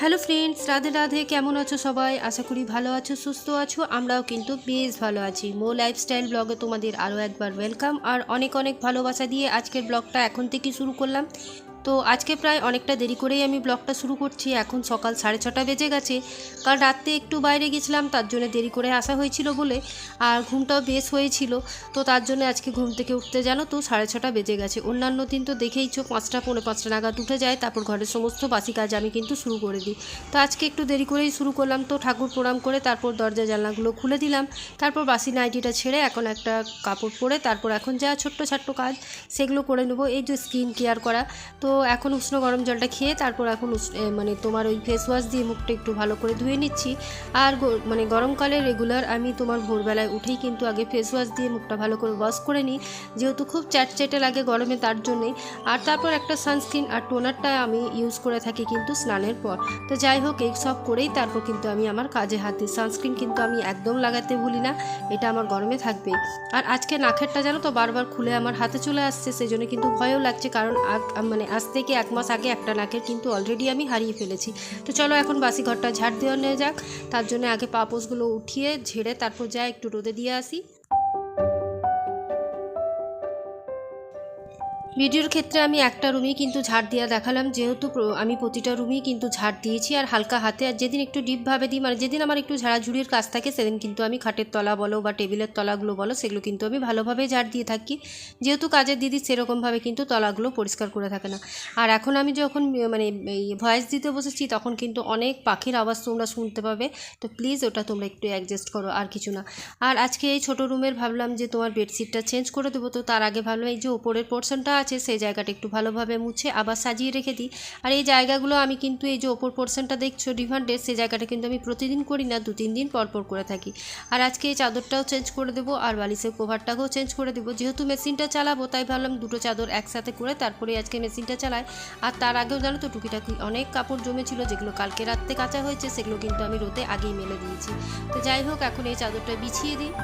Hello friends, Radhe Radhe. কেমন আছো সবাই? আশা করি ভালো আছো, সুস্থ আছো। আমরাও কিন্তু বেশ ভালো আছি। মো লাইফস্টাইল ব্লগে তোমাদের আরও একবার ওয়েলকাম আর অনেক অনেক ভালোবাসা দিয়ে আজকের ব্লগটা এখন থেকে শুরু করলাম। তো আজকে প্রায় অনেকটা দেরি করেই আমি ব্লগটা শুরু করছি। এখন সকাল 6:30 বেজে গেছে। কাল রাত্রে একটু বাইরে গেছিলাম, তার জন্য দেরি করে আসা হয়েছিল বলে, আর ঘুমটাও বেশ হয়েছিল। তো তার জন্য আজকে ঘুম থেকে উঠতে জানো তো 6:30 বেজে গেছে। অন্যান্য দিন তো দেখেইছো 5টা পৌনে 5টা নাগাদ উঠে যায়, তারপর ঘরের সমস্ত বাসি কাজ আমি কিন্তু শুরু করে দিই। তো আজকে একটু দেরি করেই শুরু করলাম। তো ঠাকুর প্রণাম করে তারপর দরজা জানলাগুলো খুলে দিলাম। তারপর বাসি নাইটিটা ছেড়ে এখন একটা কাপড় পরে তারপর এখন যা ছোট্ট ছাট্ট কাজ সেগুলো করে নেবো। এই যে স্কিন কেয়ার করা, তো এখন উষ্ণ গরম জলটা খেয়ে তারপর এখন মানে তোমার ওই ফেস ওয়াশ দিয়ে মুখটা একটু ভালো করে ধুয়ে নিচ্ছি। আর মানে গরমকালে রেগুলার আমি তোমার ভোরবেলায় উঠেই কিন্তু আগে ফেস ওয়াশ দিয়ে মুখটা ভালো করে ওয়াশ করে নিই, যেহেতু খুব চ্যাটচ্যাটে লাগে গরমে, তার জন্যে। আর তারপর একটা সানস্ক্রিন আর টোনারটা আমি ইউজ করে থাকি কিন্তু স্নানের পর। তো যাই হোক, এই সব করেই তারপর কিন্তু আমি আমার কাজে হাত দিই। সানস্ক্রিন কিন্তু আমি একদম লাগাতে ভুলি না, এটা আমার গরমে থাকবে। আর আজকে নাকেরটা জানো তো বারবার খুলে আমার হাতে চলে আসছে, সেই জন্য কিন্তু ভয়ও লাগছে, কারণ মানে আজ থেকে 1 মাস আগে একটা নাকের কিন্তু অলরেডি আমি হারিয়ে ফেলেছি। তো চলো এখন বাসি ঘরটা ঝাড় দেওয়া নিয়ে যাক। তার জন্য আগে পাপোশগুলো উঠিয়ে ঝেড়ে তারপর যাই একটু রোদে দিয়ে আসি। ভিডিওর ক্ষেত্রে আমি একটা রুমেই কিন্তু ঝাড় দেওয়া দেখালাম, যেহেতু আমি প্রতিটা রুমেই কিন্তু ঝাড় দিয়েছি আর হালকা হাতে। আর যেদিন একটু ডিপভাবে দিই, মানে যেদিন আমার একটু ঝাড়াঝুড়ির কাজ থাকে, সেদিন কিন্তু আমি খাটের তলা বলো বা টেবিলের তলাগুলো বলো, সেগুলো কিন্তু আমি ভালোভাবে ঝাড় দিয়ে থাকি, যেহেতু কাজের দিদি সেরকমভাবে কিন্তু তলাগুলো পরিষ্কার করে থাকে না। আর এখন আমি যখন মানে ভয়েস দিতে বসেছি, তখন কিন্তু অনেক পাখির আওয়াজ তোমরা শুনতে পাবে, তো প্লিজ ওটা তোমরা একটু অ্যাডজাস্ট করো, আর কিছু না। আর আজকে এই ছোটো রুমের ভাবলাম যে তোমার বেডশিটটা চেঞ্জ করে দেবো। তো তার আগে ভাবলাম এই যে ওপরের পোর্শনটা আছে সেই জায়গাটা একটু ভালোভাবে মুছে আবার সাজিয়ে রেখে দিই। আর এই জায়গাগুলো আমি কিন্তু এই যে ওপর পোর্শনটা দেখছো ডিভান্ডের, সেই জায়গাটা কিন্তু আমি প্রতিদিন করি না, 2-3 দিন পর পর করে থাকি। আর আজকে এই চাদরটাও চেঞ্জ করে দেবো আর বালিশের কভারটাকেও চেঞ্জ করে দেবো, যেহেতু মেশিনটা চালাবো তাই ভাবলাম দুটো চাদর একসাথে করে তারপরে আজকে মেশিনটা চালাই। আর তার আগেও জানো তো টুকিটাকি অনেক কাপড় জমেছিল, যেগুলো কালকে রাত্রে কাচা হয়েছে, সেগুলো কিন্তু আমি রোদে আগেই মেলে দিয়েছি। তো যাই হোক, এখন এই চাদরটা বিছিয়ে দিই।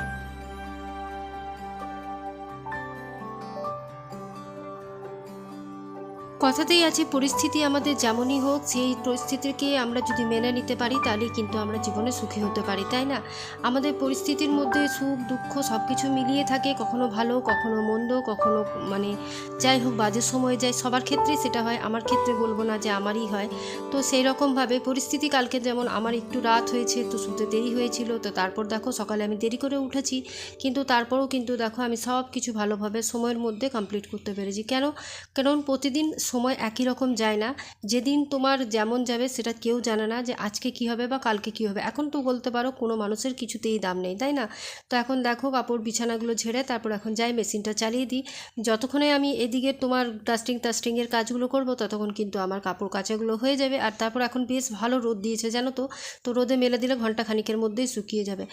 কথাতেই আছে, পরিস্থিতি আমাদের যেমনই হোক, সেই পরিস্থিতিকে আমরা যদি মেনে নিতে পারি তাহলেই কিন্তু আমরা জীবনে সুখী হতে পারি, তাই না? আমাদের পরিস্থিতির মধ্যে সুখ দুঃখ সব কিছু মিলিয়ে থাকে, কখনো ভালো কখনো মন্দ, কখনো মানে যাই হোক বাজে সময় যায়, সবার ক্ষেত্রেই সেটা হয়, আমার ক্ষেত্রে বলবো না যে আমারই হয়। তো সেই রকমভাবে পরিস্থিতি কালকে যেমন আমার একটু রাত হয়েছে, তো শুতে দেরি হয়েছিল, তো তারপর দেখো সকালে আমি দেরি করে উঠেছি, কিন্তু তারপরেও কিন্তু দেখো আমি সব কিছু ভালোভাবে সময়ের মধ্যে কমপ্লিট করতে পেরেছি। কারণ প্রতিদিন সময় একই রকম যায় না। যেদিন তোমার যেমন যাবে সেটা কেউ জানে না, যে আজকে কি হবে বা কালকে কি হবে। এখন তো বলতে পারো কোনো মানুষের কিছুতেই দাম নেই, তাই না? তো এখন দেখো কাপড় বিছানাগুলো ঝেড়ে তারপর এখন যাই মেশিনটা চালিয়ে দিই। যতক্ষণে আমি এদিকে তোমার ডাস্টিংয়ের কাজগুলো করব, ততক্ষণ কিন্তু আমার কাপড় কাচাগুলো হয়ে যাবে। আর তারপর এখন বেশ ভালো রোদ দিয়েছে জানো তো, তো রোদে মেলে দিলে ঘন্টা খানিকের মধ্যেই শুকিয়ে যাবে।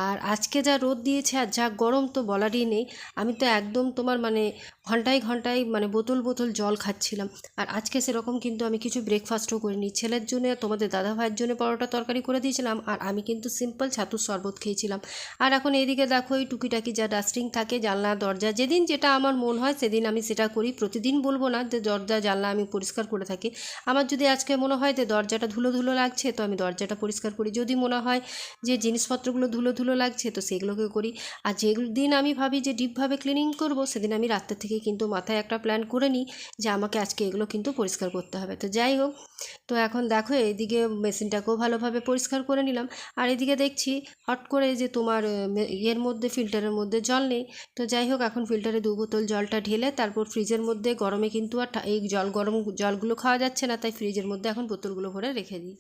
আর আজকে যা রোদ দিয়েছে আর যা গরম তো বলারই নেই। আমি তো একদম তোমার মানে ঘন্টায় ঘন্টায় মানে বোতল বোতল জল খাচ্ছিলাম। আর আজকে সেরকম কিন্তু আমি কিছু ব্রেকফাস্টও করিনি। ছেলের জন্য তোমাদের দাদা ভাইয়ের জন্য পরোটা তরকারি করে দিয়েছিলাম, আর আমি কিন্তু সিম্পল ছাতুর শরবত খেয়েছিলাম। আর এখন এইদিকে দেখো এই টুকিটাকি যা ডাস্টিং থাকে জানলা দরজা, যেদিন যেটা আমার মন হয় সেদিন আমি সেটা করি। প্রতিদিন বলবো না যে দরজা জানলা আমি পরিষ্কার করে থাকি। আমার যদি আজকে মনে হয় যে দরজাটা ধুলো ধুলো লাগছে, তো আমি দরজাটা পরিষ্কার করি। যদি মনে হয় যে জিনিসপত্রগুলো ধুলো ধুলো লাগছে, তো সেগুলোকে করি। আর যেদিন আমি ভাবি যে ডিপভাবে ক্লিনিং করব, সেদিন আমি রাত্রের থেকে কিন্তু মাথায় একটা প্ল্যান করে নিই যে আমাকে আজকে এগুলো কিন্তু পরিষ্কার করতে হবে। তো যাই হোক, তো এখন দেখো এইদিকে মেশিনটাকেও ভালোভাবে পরিষ্কার করে নিলাম। আর এদিকে দেখছি হট করে যে তোমার ইয়ের মধ্যে ফিল্টারের মধ্যে জল নেই। তো যাই হোক, এখন ফিল্টারে 2 বোতল জলটা ঢেলে তারপর ফ্রিজের মধ্যে, গরমে কিন্তু আর এই গরম জলগুলো খাওয়া যাচ্ছে না, তাই ফ্রিজের মধ্যে এখন বোতলগুলো ভরে রেখে দিই।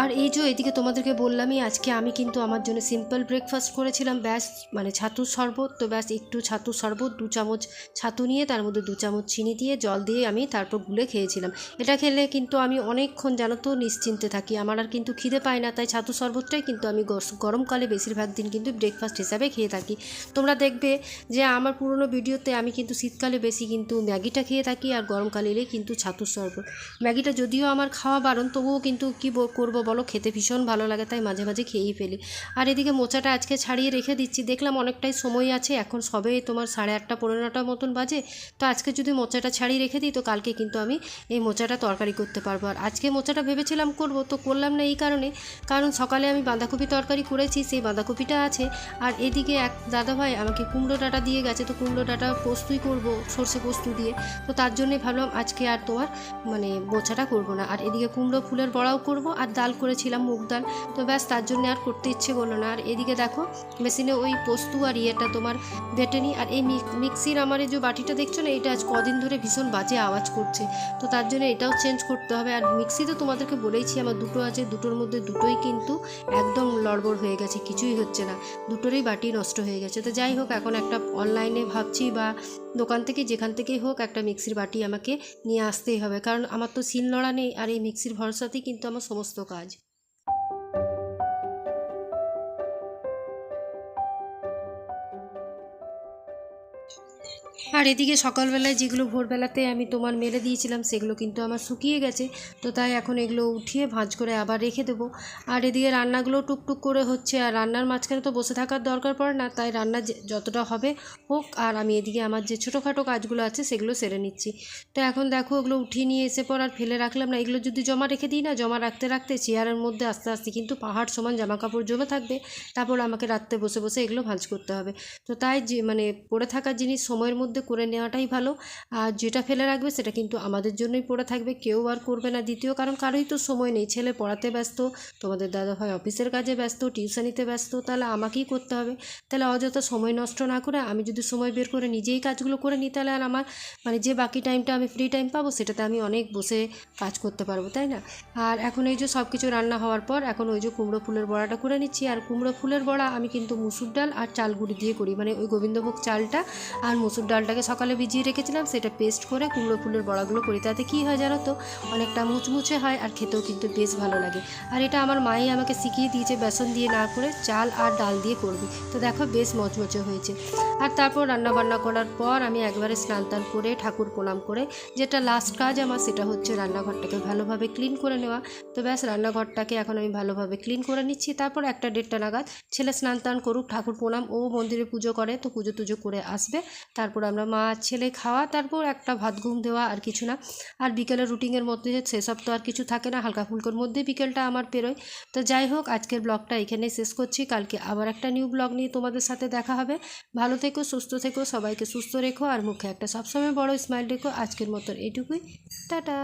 আর এই যে এদিকে তোমাদেরকে বললামই, আজকে আমি কিন্তু আমার জন্য সিম্পল ব্রেকফাস্ট করেছিলাম, ব্যাস মানে ছাতুর শরবত। তো ব্যাস একটু ছাতুর শরবত, 2 চামচ ছাতু নিয়ে তার মধ্যে 2 চামচ চিনি দিয়ে জল দিয়ে আমি তারপর গুলে খেয়েছিলাম। এটা খেলে কিন্তু আমি অনেকক্ষণ জানো তো নিশ্চিন্তে থাকি, আমার আর কিন্তু খিদে পায় না। তাই ছাতুর শরবতটাই কিন্তু আমি গরমকালে বেশিরভাগ দিন কিন্তু ব্রেকফাস্ট হিসাবে খেয়ে থাকি। তোমরা দেখবে যে আমার পুরনো ভিডিওতে আমি কিন্তু শীতকালে বেশি কিন্তু ম্যাগিটা খেয়ে থাকি, আর গরমকালে এলে কিন্তু ছাতুর শরবত। ম্যাগিটা যদিও আমার খাওয়া বারণ, তবুও কিন্তু কী করবো বলো খেতে ভীষণ ভালো লাগে, তাই মাঝে মাঝে খেয়েই ফেলি। আর এদিকে মোচাটা আজকে ছাড়িয়ে রেখে দিচ্ছি, দেখলাম অনেকটাই সময় আছে, এখন সবে তোমার 8:30 পৌনে 9টার মতন বাজে। তো আজকে যদি মোচাটা ছাড়িয়ে রেখে দিই তো কালকে কিন্তু আমি এই মোচাটা তরকারি করতে পারবো। আর আজকে মোচাটা ভেবেছিলাম করব, তো করলাম না এই কারণে, কারণ সকালে আমি বাঁধাকপি তরকারি করেছি, সেই বাঁধাকপিটা আছে। আর এদিকে এক দাদাভাই আমাকে কুমড়ো ডাঁটা দিয়ে গেছে, তো কুমড়ো ডাঁটা পোস্তই করব সর্ষে পোস্ত দিয়ে। তো তার জন্যই ভাবলাম আজকে আর তোমার মোচাটা করব না। আর এদিকে কুমড়ো ফুলের বড়াও করব, আর ডাল করেছিলাম মুগ ডাল। তো ব্যাস তার জন্য আর করতে ইচ্ছে করলো না। আর এদিকে দেখো মেশিনে ওই পোস্ত আর ইয়েটা তোমার বেটে নিই। আর এই মিক্সির আমার এই যে বাটিটা দেখছো না, এটা আজ কদিন ধরে ভীষণ বাজে আওয়াজ করছে, তো তার জন্য এটাও চেঞ্জ করতে হবে। আর মিক্সি তো তোমাদেরকে বলেইছি আমার দুটো আছে, দুটোর মধ্যে দুটোই কিন্তু একদম লড়বড় হয়ে গেছে, কিছুই হচ্ছে না, দুটোরই বাটি নষ্ট হয়ে গেছে। তো যাই হোক, এখন একটা অনলাইনে ভাবছি বা দোকান থেকে যেখান থেকেই হোক একটা মিক্সির বাটি আমাকে নিয়ে আসতেই হবে, কারণ আমার তো শিল নোড়া নেই, আর এই মিক্সির ভরসাতেই কিন্তু আমার সমস্ত কাজ। আর এদিকে সকালবেলায় যেগুলো ভোরবেলাতে আমি তোমার মেলে দিয়েছিলাম সেগুলো কিন্তু আমার শুকিয়ে গেছে, তো তাই এখন এগুলো উঠিয়ে ভাঁজ করে আবার রেখে দেবো। আর এদিকে রান্নাগুলো টুকটুক করে হচ্ছে, আর রান্নার মাঝখানে তো বসে থাকার দরকার পড়ে না, তাই রান্না যতটা হবে হোক, আর আমি এদিকে আমার যে ছোটোখাটো কাজগুলো আছে সেগুলো সেরে নিচ্ছি। তো এখন দেখো ওগুলো উঠিয়ে নিয়ে এসে পর আর ফেলে রাখলাম না, এগুলো যদি জমা রেখে দিই না, জমা রাখতে রাখতে চেয়ারের মধ্যে আস্তে আস্তে কিন্তু পাহাড় সমান জামা কাপড় জমে থাকবে, তারপর আমাকে রাত্রে বসে বসে এগুলো ভাঁজ করতে হবে। তো তাই যে পড়ে থাকা জিনিস সময়ের মধ্যে করে নেওয়াটাই ভালো। আর যেটা ফেলে রাখবে সেটা কিন্তু আমাদের জন্যই পড়ে থাকবে, কেউ আর করবে না। দ্বিতীয় কারণ কারোই তো সময় নেই, ছেলে পড়াতে ব্যস্ত, তোমাদের দাদাভাই অফিসের কাজে ব্যস্ত, টিউশনিতে ব্যস্ত, তাহলে আমাকেই করতে হবে। তাহলে অযথা সময় নষ্ট না করে আমি যদি সময় বের করে নিজেই কাজগুলো করে নিই, তাহলে আর আমার যে বাকি টাইমটা আমি ফ্রি টাইম পাবো সেটাতে আমি অনেক বসে কাজ করতে পারবো, তাই না? আর এখন এই যে সব কিছু রান্না হওয়ার পর এখন ওই যে কুমড়ো ফুলের বড়াটা করে নিচ্ছি। আর কুমড়ো ফুলের বড়া আমি কিন্তু মুসুর ডাল আর চাল গুঁড়ি দিয়ে করি, ওই গোবিন্দভোগ চালটা আর মুসুর ডালটাকে সকালে ভিজিয়ে রেখেছিলাম, সেটা পেস্ট করে কুমড়ো ফুলের বড়াগুলো করি। তাতে কী হয় জানো তো, অনেকটা মুচমুচে হয় আর খেতেও কিন্তু বেশ ভালো লাগে। আর এটা আমার মাই আমাকে শিখিয়ে দিয়েছে, বেসন দিয়ে না করে চাল আর ডাল দিয়ে করবি, তো দেখো বেশ মচমচে হয়েছে। আর তারপর রান্নাবান্না করার পর আমি একবারে স্নান টান করে ঠাকুর প্রণাম করে যেটা লাস্ট কাজ আমার, সেটা হচ্ছে রান্নাঘরটাকে ভালোভাবে ক্লিন করে নেওয়া। তো ব্যাস রান্নাঘরটাকে এখন আমি ভালোভাবে ক্লিন করে নিচ্ছি। তারপর 1টা 1:30 নাগাদ ছেলে স্নান টান করুক, ঠাকুর প্রণাম, ও মন্দিরে পুজো করে, তো পুজো টুজো করে আসবে, তারপর আমরা মা ছেলে খাওয়া, তারপর একটা ভাত ঘুম দেওয়া, আর কিছু না। আর বিকেলের রুটিনের মধ্যে সেসব তো আর কিছু থাকে না, হালকা ফুলকোর মধ্যে বিকেলটা আমার পেরোয়। তো যাই হোক, আজকের ব্লগটা এখানেই শেষ করছি, কালকে আবার একটা নিউ ব্লগ নিয়ে তোমাদের সাথে দেখা হবে। ভালো থেকো, সুস্থ থেকো, সবাইকে সুস্থ রেখো, আর মুখে একটা সবসময় বড় স্মাইল রেখো। আজকের মতন এইটুকুই, টাটা।